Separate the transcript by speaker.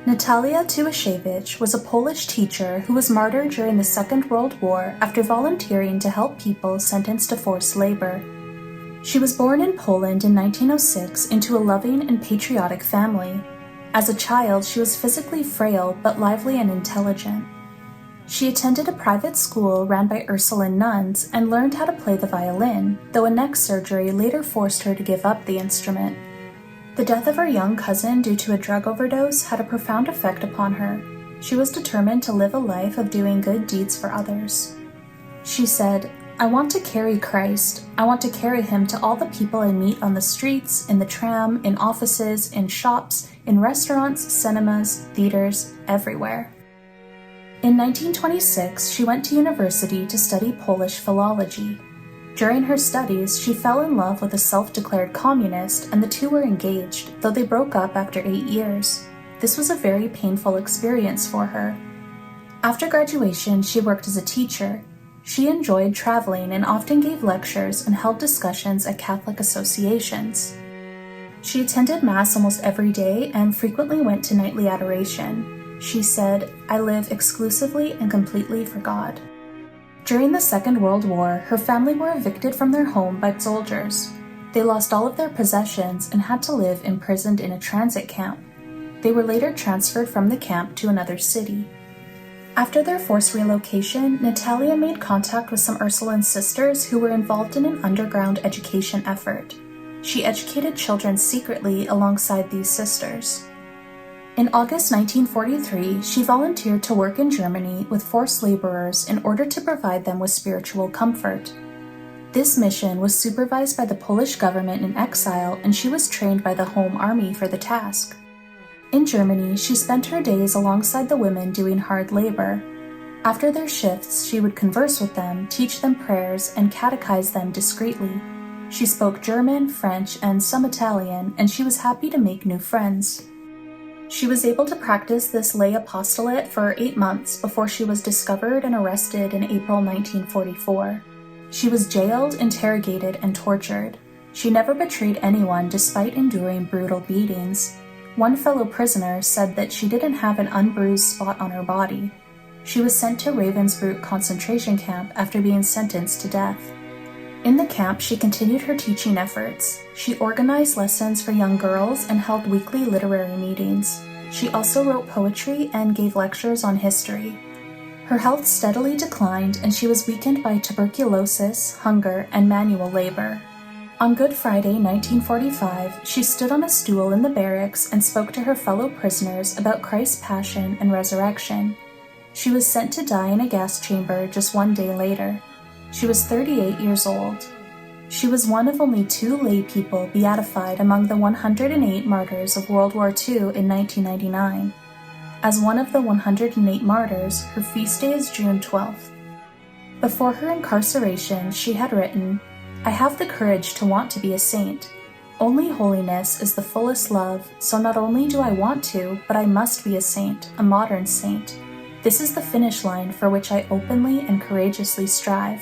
Speaker 1: Natalia Tułasiewicz was a Polish teacher who was martyred during the Second World War after volunteering to help people sentenced to forced labor. She was born in Poland in 1906 into a loving and patriotic family. As a child, she was physically frail but lively and intelligent. She attended a private school ran by Ursuline nuns and learned how to play the violin, though a neck surgery later forced her to give up the instrument. The death of her young cousin due to a drug overdose had a profound effect upon her. She was determined to live a life of doing good deeds for others. She said, "I want to carry Christ. I want to carry him to all the people I meet on the streets, in the tram, in offices, in shops, in restaurants, cinemas, theaters, everywhere." In 1926, she went to university to study Polish philology. During her studies, she fell in love with a self-declared communist, and the two were engaged, though they broke up after 8 years. This was a very painful experience for her. After graduation, she worked as a teacher. She enjoyed traveling and often gave lectures and held discussions at Catholic associations. She attended Mass almost every day and frequently went to nightly adoration. She said, "I live exclusively and completely for God." During the Second World War, her family were evicted from their home by soldiers. They lost all of their possessions and had to live imprisoned in a transit camp. They were later transferred from the camp to another city. After their forced relocation, Natalia made contact with some Ursuline sisters who were involved in an underground education effort. She educated children secretly alongside these sisters. In August 1943, she volunteered to work in Germany with forced laborers in order to provide them with spiritual comfort. This mission was supervised by the Polish government in exile, and she was trained by the Home Army for the task. In Germany, she spent her days alongside the women doing hard labor. After their shifts, she would converse with them, teach them prayers, and catechize them discreetly. She spoke German, French, and some Italian, and she was happy to make new friends. She was able to practice this lay apostolate for 8 months before she was discovered and arrested in April 1944. She was jailed, interrogated, and tortured. She never betrayed anyone despite enduring brutal beatings. One fellow prisoner said that she didn't have an unbruised spot on her body. She was sent to Ravensbrück concentration camp after being sentenced to death. In the camp, she continued her teaching efforts. She organized lessons for young girls and held weekly literary meetings. She also wrote poetry and gave lectures on history. Her health steadily declined, and she was weakened by tuberculosis, hunger, and manual labor. On Good Friday, 1945, she stood on a stool in the barracks and spoke to her fellow prisoners about Christ's passion and resurrection. She was sent to die in a gas chamber just 1 day later. She was 38 years old. She was one of only 2 lay people beatified among the 108 martyrs of World War II in 1999. As one of the 108 martyrs, her feast day is June 12th. Before her incarceration, she had written, "I have the courage to want to be a saint. Only holiness is the fullest love, so not only do I want to, but I must be a saint, a modern saint. This is the finish line for which I openly and courageously strive."